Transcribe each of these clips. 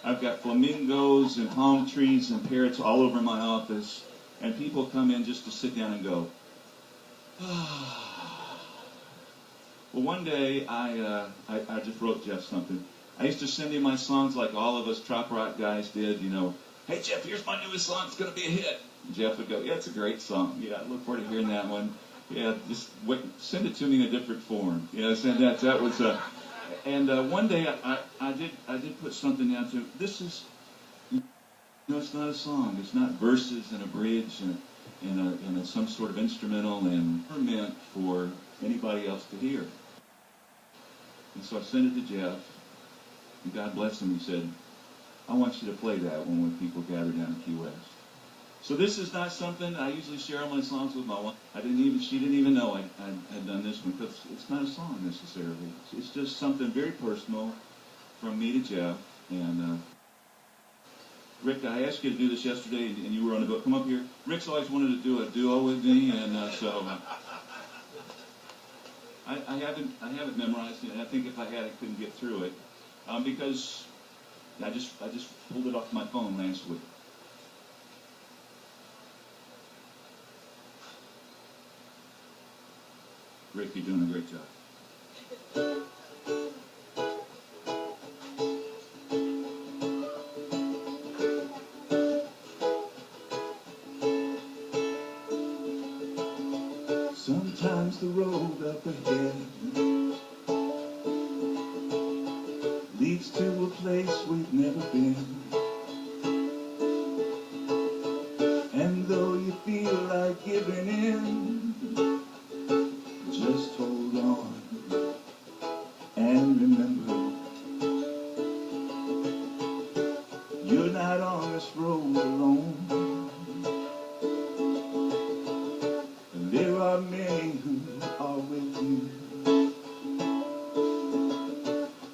I've got flamingos and palm trees and parrots all over my office, and people come in just to sit down and go, ah. Well, one day I just wrote Jeff something. I used to send him my songs like all of us trop rock guys did, you know. Hey, Jeff, here's my newest song. It's going to be a hit. And Jeff would go, yeah, it's a great song. Yeah, I look forward to hearing that one. Yeah, just wait, send it to me in a different form. Yeah, send that. That was and one day I did put something down to. This is, you know, it's not a song. It's not verses and a bridge and some sort of instrumental and meant for anybody else to hear. And so I sent it to Jeff. And God bless him. He said, I want you to play that one when people gather down in Key West. So this is not something I usually share all my songs with my wife. She didn't even know I had done this one because it's not a song necessarily. It's just something very personal from me to Jeff. And Rick, I asked you to do this yesterday, and you were on the boat. Come up here. Rick's always wanted to do a duo with me, and so I haven't memorized it. And I think if I had, I couldn't get through it because I just pulled it off my phone last week. Rick, you're doing a great job. Sometimes the road up ahead leads to a place we've never been. And though you feel like giving in, just hold on and remember, you're not on this road alone. There are many who are with you,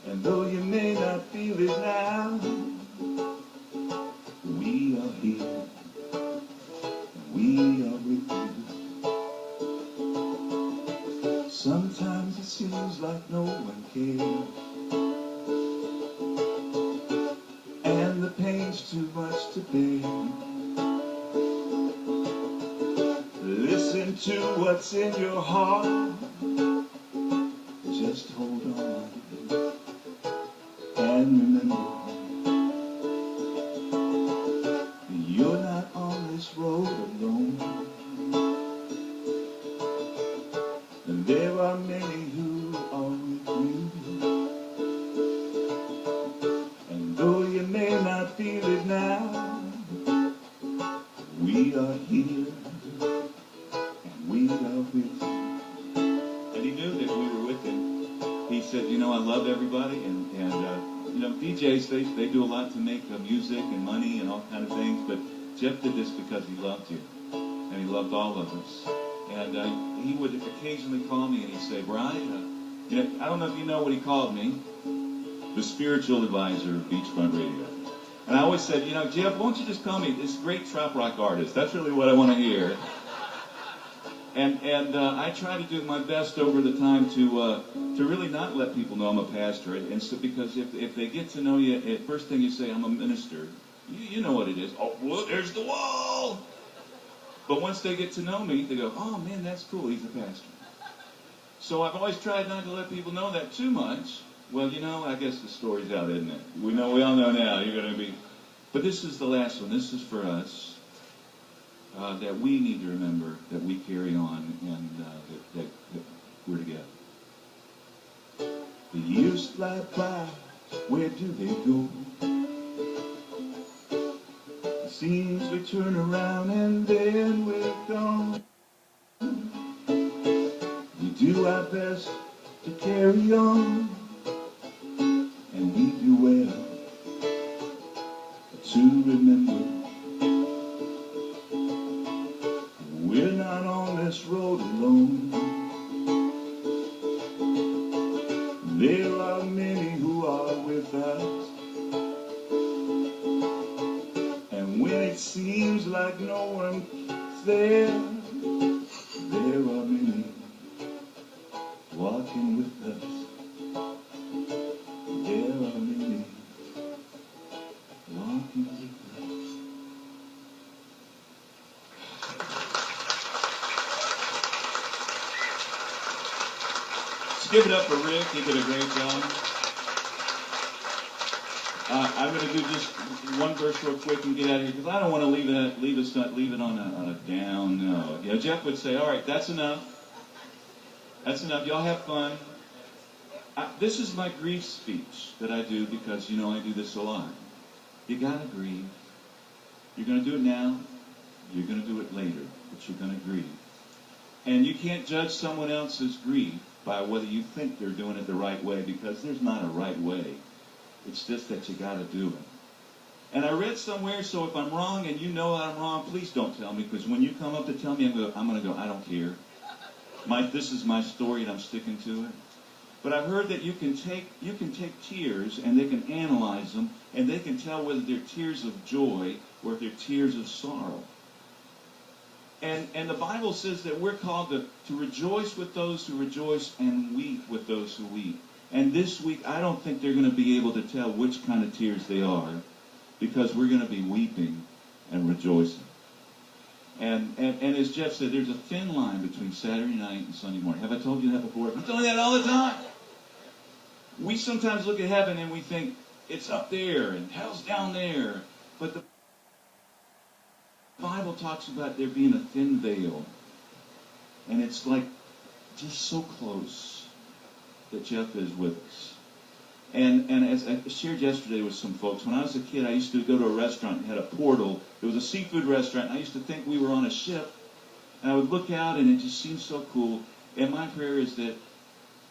and though you may not feel it now, we are here, and we are with you. Sometimes it seems like no one cares, and the pain's too much to bear. Listen to what's in your heart. Just hold on and remember, you're not on this road alone. And there are many who are with you, and though you may not feel it now, we are here. We are with you. And he knew that we were with him. He said, you know, I love everybody, and you know, DJs, they do a lot to make music and money and all kind of things, but Jeff did this because he loved you, and he loved all of us. And he would occasionally call me, and he'd say, Brian, you know, I don't know if you know what he called me, the spiritual advisor of Beachfront Radio. And I always said, you know, Jeff, won't you just call me this great trop rock artist? That's really what I want to hear. And I try to do my best over the time to really not let people know I'm a pastor. And so because if they get to know you, first thing you say, I'm a minister, you know what it is. Oh, well, there's the wall. But once they get to know me, they go, oh, man, that's cool. He's a pastor. So I've always tried not to let people know that too much. Well, you know, I guess the story's out, isn't it? We all know now. You're going to be. But this is the last one. This is for us. That we need to remember that we carry on and that we're together. The years fly by, where do they go? It seems we turn around and then we're gone. We do our best to carry on, and we do well to remember. We're not on this road alone. There are many who are with us, and when it seems like no one's there, there are many walking with us. There are many Let's give it up for Rick. He did a great job. I'm going to do just one verse real quick and get out of here because I don't want to leave it on a down note. You know, Jeff would say, "All right, that's enough. That's enough. Y'all have fun." This is my grief speech that I do because, you know, I do this a lot. You got to grieve. You're going to do it now. You're going to do it later, but you're going to grieve. And you can't judge someone else's grief by whether you think they're doing it the right way, because there's not a right way. It's just that you got to do it. And I read somewhere, so if I'm wrong and you know that I'm wrong, please don't tell me, because when you come up to tell me, I'm going to go, I don't care. This is my story and I'm sticking to it. But I've heard that you can take tears and they can analyze them and they can tell whether they're tears of joy or if they're tears of sorrow. And the Bible says that we're called to rejoice with those who rejoice and weep with those who weep. And this week, I don't think they're going to be able to tell which kind of tears they are, because we're going to be weeping and rejoicing. And as Jeff said, there's a thin line between Saturday night and Sunday morning. Have I told you that before? I'm telling you that all the time. We sometimes look at heaven and we think it's up there and hell's down there. But the Bible talks about there being a thin veil. And it's like just so close that Jeff is with us. And as I shared yesterday with some folks, when I was a kid, I used to go to a restaurant that had a portal. It was a seafood restaurant, and I used to think we were on a ship. And I would look out, and it just seemed so cool. And my prayer is that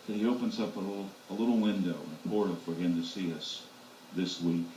he opens up a little window, a portal for him to see us this week.